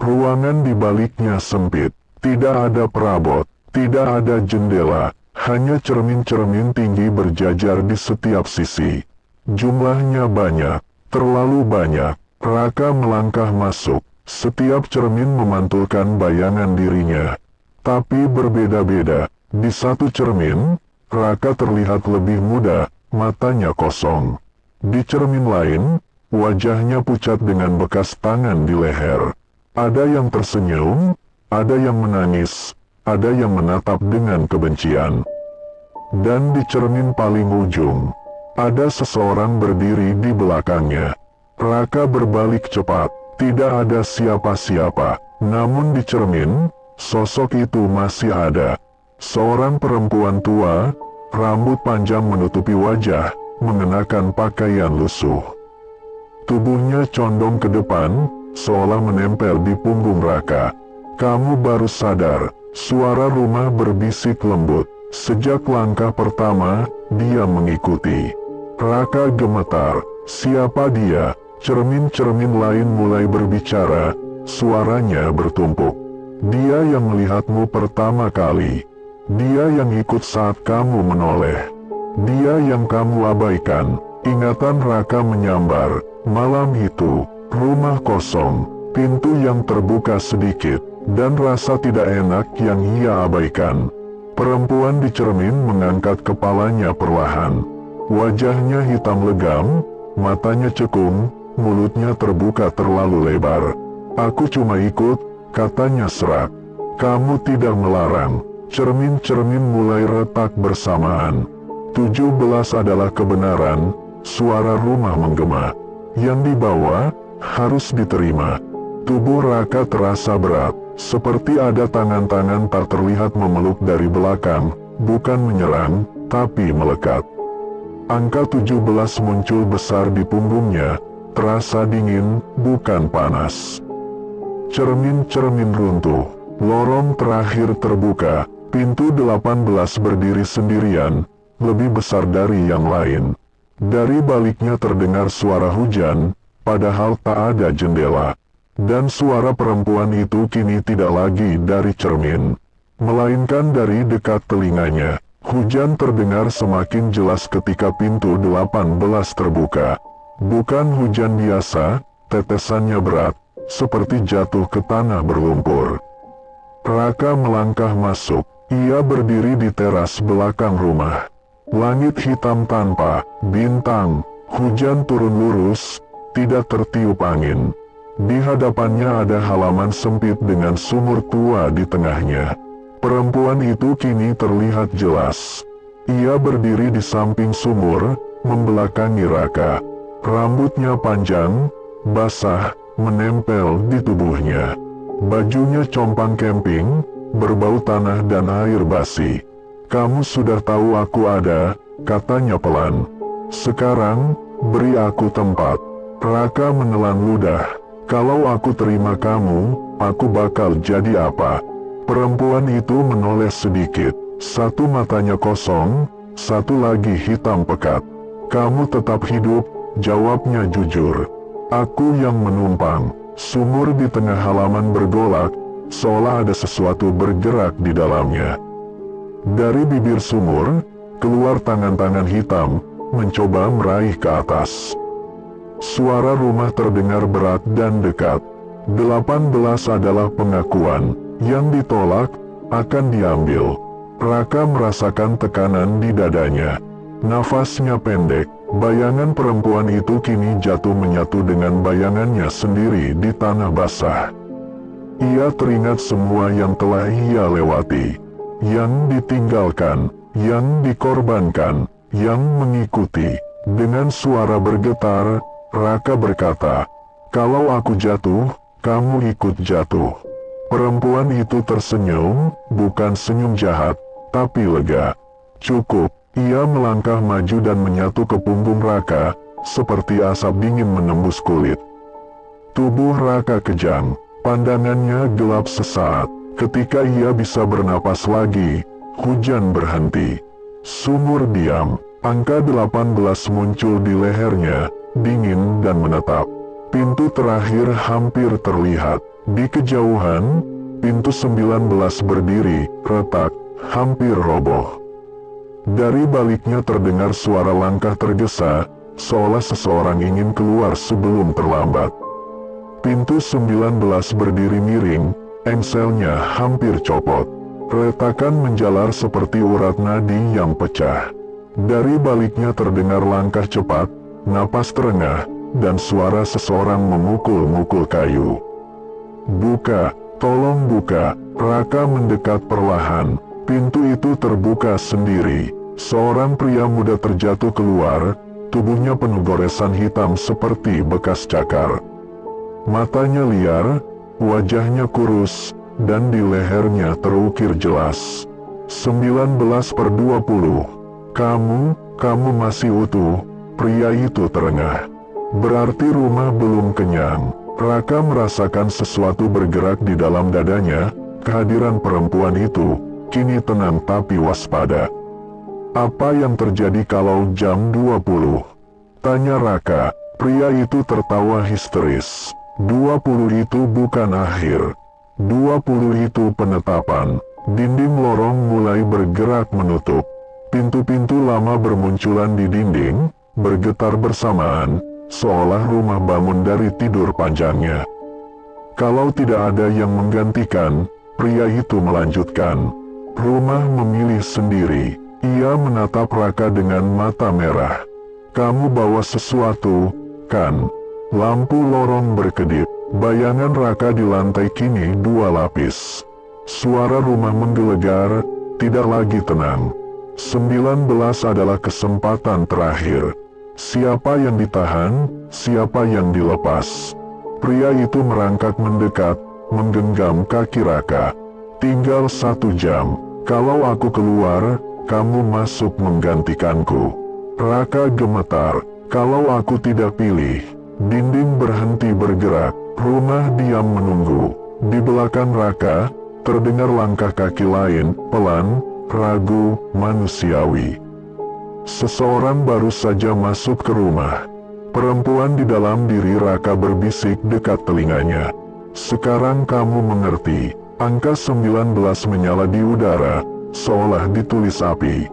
Ruangan di baliknya sempit, tidak ada perabot, tidak ada jendela, hanya cermin-cermin tinggi berjajar di setiap sisi. Jumlahnya banyak, terlalu banyak. Raka melangkah masuk, setiap cermin memantulkan bayangan dirinya. Tapi berbeda-beda, di satu cermin, Raka terlihat lebih muda, matanya kosong. Di cermin lain, wajahnya pucat dengan bekas tangan di leher. Ada yang tersenyum, ada yang menangis, ada yang menatap dengan kebencian. Dan di cermin paling ujung, ada seseorang berdiri di belakangnya. Raka berbalik cepat, tidak ada siapa-siapa. Namun di cermin, sosok itu masih ada. Seorang perempuan tua, rambut panjang menutupi wajah, mengenakan pakaian lusuh. Tubuhnya condong ke depan, seolah menempel di punggung Raka. "Kamu baru sadar," suara rumah berbisik lembut. Sejak langkah pertama, dia mengikuti. Raka gemetar. Siapa dia? Cermin-cermin lain mulai berbicara, suaranya bertumpuk. "Dia yang melihatmu pertama kali. Dia yang ikut saat kamu menoleh. Dia yang kamu abaikan." Ingatan Raka menyambar. Malam itu, rumah kosong, pintu yang terbuka sedikit, dan rasa tidak enak yang ia abaikan. Perempuan di cermin mengangkat kepalanya perlahan. Wajahnya hitam legam, matanya cekung, mulutnya terbuka terlalu lebar. "Aku cuma ikut," katanya serak. "Kamu tidak melarang." Cermin-cermin mulai retak bersamaan. 17 adalah kebenaran, suara rumah menggema. Yang dibawa, harus diterima. Tubuh Raka terasa berat, seperti ada tangan-tangan tak terlihat memeluk dari belakang, bukan menyerang, tapi melekat. Angka 17 muncul besar di punggungnya, terasa dingin, bukan panas. Cermin-cermin runtuh, lorong terakhir terbuka, pintu 18 berdiri sendirian, lebih besar dari yang lain. Dari baliknya terdengar suara hujan, padahal tak ada jendela. Dan suara perempuan itu kini tidak lagi dari cermin, melainkan dari dekat telinganya. Hujan terdengar semakin jelas ketika pintu 18 terbuka. Bukan hujan biasa, tetesannya berat, seperti jatuh ke tanah berlumpur. Raka melangkah masuk. Ia berdiri di teras belakang rumah. Langit hitam tanpa bintang, hujan turun lurus, tidak tertiup angin. Di hadapannya ada halaman sempit dengan sumur tua di tengahnya. Perempuan itu kini terlihat jelas. Ia berdiri di samping sumur, membelakangi Raka. Rambutnya panjang, basah, menempel di tubuhnya. Bajunya compang camping, berbau tanah dan air basi. "Kamu sudah tahu aku ada," katanya pelan. "Sekarang, beri aku tempat." Raka menelan ludah. "Kalau aku terima kamu, aku bakal jadi apa?" Perempuan itu menoleh sedikit. Satu matanya kosong, satu lagi hitam pekat. "Kamu tetap hidup," jawabnya jujur. "Aku yang menumpang." Sumur di tengah halaman bergolak, seolah ada sesuatu bergerak di dalamnya. Dari bibir sumur, keluar tangan-tangan hitam, mencoba meraih ke atas. Suara rumah terdengar berat dan dekat. 18 adalah pengakuan, yang ditolak, akan diambil. Raka merasakan tekanan di dadanya. Nafasnya pendek, bayangan perempuan itu kini jatuh menyatu dengan bayangannya sendiri di tanah basah. Ia teringat semua yang telah ia lewati, yang ditinggalkan, yang dikorbankan, yang mengikuti. Dengan suara bergetar, Raka berkata, "Kalau aku jatuh, kamu ikut jatuh." Perempuan itu tersenyum, bukan senyum jahat, tapi lega. "Cukup." Ia melangkah maju dan menyatu ke punggung Raka, seperti asap dingin menembus kulit. Tubuh Raka kejang, Pandangannya gelap sesaat. Ketika ia bisa bernapas lagi, hujan berhenti. Sumur diam. Angka 18 muncul di lehernya, dingin dan menetap. Pintu terakhir hampir terlihat. Di kejauhan, pintu 19 berdiri, retak, hampir roboh. Dari baliknya terdengar suara langkah tergesa, seolah seseorang ingin keluar sebelum terlambat. Pintu 19 berdiri miring, engselnya hampir copot. Retakan menjalar seperti urat nadi yang pecah. Dari baliknya terdengar langkah cepat, napas terengah, dan suara seseorang memukul-mukul kayu. "Buka, tolong buka." Raka mendekat perlahan. Pintu itu terbuka sendiri. Seorang pria muda terjatuh keluar, tubuhnya penuh goresan hitam seperti bekas cakar. Matanya liar, wajahnya kurus, dan di lehernya terukir jelas. 19/20. Kamu masih utuh." Pria itu terengah. Berarti rumah belum kenyang. Raka merasakan sesuatu bergerak di dalam dadanya. Kehadiran perempuan itu kini tenang tapi waspada. "Apa yang terjadi kalau jam 20? Tanya Raka. Pria itu tertawa histeris. 20 itu bukan akhir. 20 itu penetapan. Dinding lorong mulai bergerak menutup. Pintu-pintu lama bermunculan di dinding, bergetar bersamaan, seolah rumah bangun dari tidur panjangnya. Kalau tidak ada yang menggantikan, pria itu melanjutkan. Rumah memilih sendiri. Ia menatap Raka dengan mata merah. "Kamu bawa sesuatu, kan?" Lampu lorong berkedip. Bayangan Raka di lantai kini 2 lapis. Suara rumah menggelegar, tidak lagi tenang. 19 adalah kesempatan terakhir. Siapa yang ditahan, siapa yang dilepas. Pria itu merangkak mendekat, menggenggam kaki Raka. "Tinggal 1 jam. Kalau aku keluar, kamu masuk menggantikanku." Raka gemetar. "Kalau aku tidak pilih." Dinding berhenti bergerak. Rumah diam menunggu. Di belakang Raka, terdengar langkah kaki lain, pelan, ragu, manusiawi. Seseorang baru saja masuk ke rumah. Perempuan di dalam diri Raka berbisik dekat telinganya. "Sekarang kamu mengerti." Angka 19 menyala di udara, seolah ditulis api.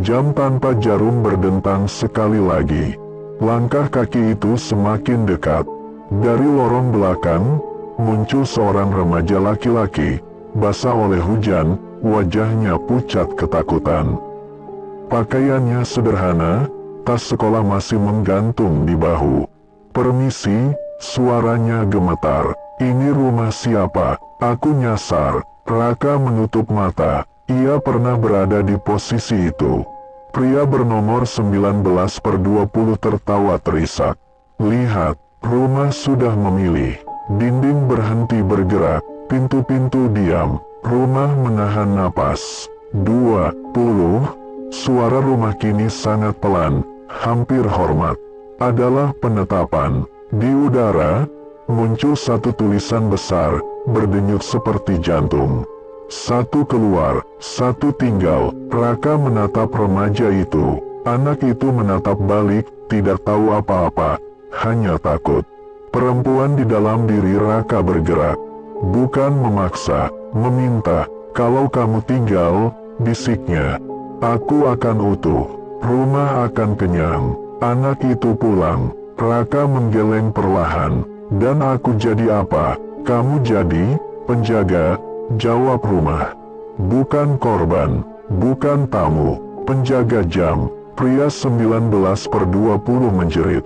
Jam tanpa jarum berdentang sekali lagi. Langkah kaki itu semakin dekat. Dari lorong belakang, muncul seorang remaja laki-laki, basah oleh hujan, wajahnya pucat ketakutan. Pakaiannya sederhana, tas sekolah masih menggantung di bahu. "Permisi," suaranya gemetar. "Ini rumah siapa? Aku nyasar." Raka menutup mata. Ia pernah berada di posisi itu. Pria bernomor 19/20 tertawa terisak. "Lihat, rumah sudah memilih." Dinding berhenti bergerak, pintu-pintu diam, rumah menahan napas. 20. Suara rumah kini sangat pelan, hampir hormat. Adalah penetapan. Di udara, muncul satu tulisan besar, berdenyut seperti jantung. 1 keluar, 1 tinggal. Raka menatap remaja itu. Anak itu menatap balik, tidak tahu apa-apa, hanya takut. Perempuan di dalam diri Raka bergerak. Bukan memaksa, meminta. "Kalau kamu tinggal," bisiknya, "aku akan utuh. Rumah akan kenyang. Anak itu pulang." Raka menggeleng perlahan. "Dan aku jadi apa?" "Kamu jadi penjaga," jawab rumah. "Bukan korban, bukan tamu, penjaga jam." Pria 19/20 menjerit.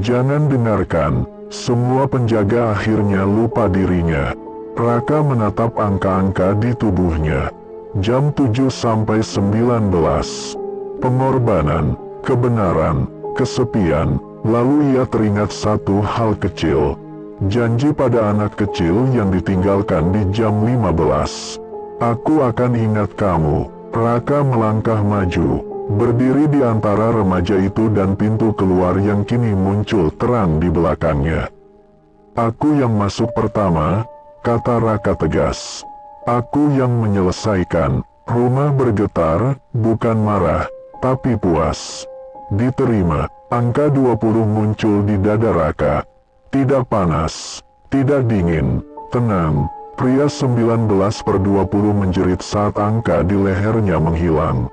"Jangan dengarkan." Semua penjaga akhirnya lupa dirinya. Raka menatap angka-angka di tubuhnya. Jam 7 sampai 19. Pengorbanan, kebenaran, kesepian. Lalu ia teringat satu hal kecil. Janji pada anak kecil yang ditinggalkan di jam 15. "Aku akan ingat kamu." Raka melangkah maju, berdiri di antara remaja itu dan pintu keluar yang kini muncul terang di belakangnya. "Aku yang masuk pertama, kata Raka tegas. Aku yang menyelesaikan. Ruma bergetar, bukan marah, tapi puas. Diterima. Angka 20 muncul di dada Raka. Tidak panas, tidak dingin, tenang. Pria 19/20 menjerit saat angka di lehernya menghilang.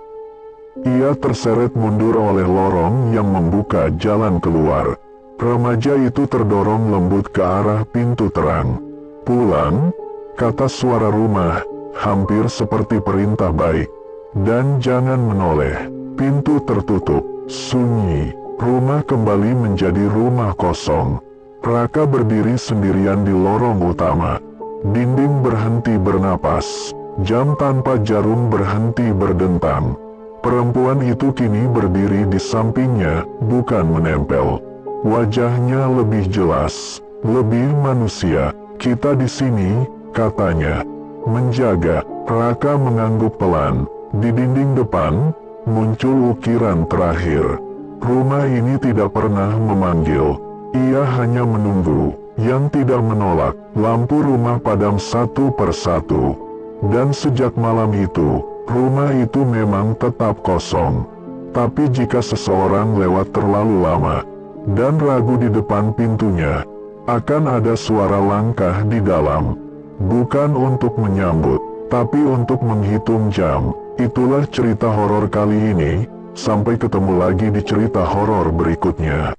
Ia terseret mundur oleh lorong yang membuka jalan keluar. Remaja itu terdorong lembut ke arah pintu terang. Pulang, kata suara Ruma, hampir seperti perintah baik. Dan jangan menoleh. Pintu tertutup, sunyi. Rumah kembali menjadi rumah kosong. Raka berdiri sendirian di lorong utama. Dinding berhenti bernapas. Jam tanpa jarum berhenti berdentang. Perempuan itu kini berdiri di sampingnya, bukan menempel. Wajahnya lebih jelas, lebih manusia. Kita di sini, katanya. Menjaga. Raka mengangguk pelan. Di dinding depan, muncul ukiran terakhir. Rumah ini tidak pernah memanggil. Ia hanya menunggu. Yang tidak menolak. Lampu rumah padam satu persatu. Dan sejak malam itu, rumah itu memang tetap kosong. Tapi jika seseorang lewat terlalu lama, dan ragu di depan pintunya, akan ada suara langkah di dalam. Bukan untuk menyambut, tapi untuk menghitung jam. Itulah cerita horor kali ini. Sampai ketemu lagi di cerita horor berikutnya.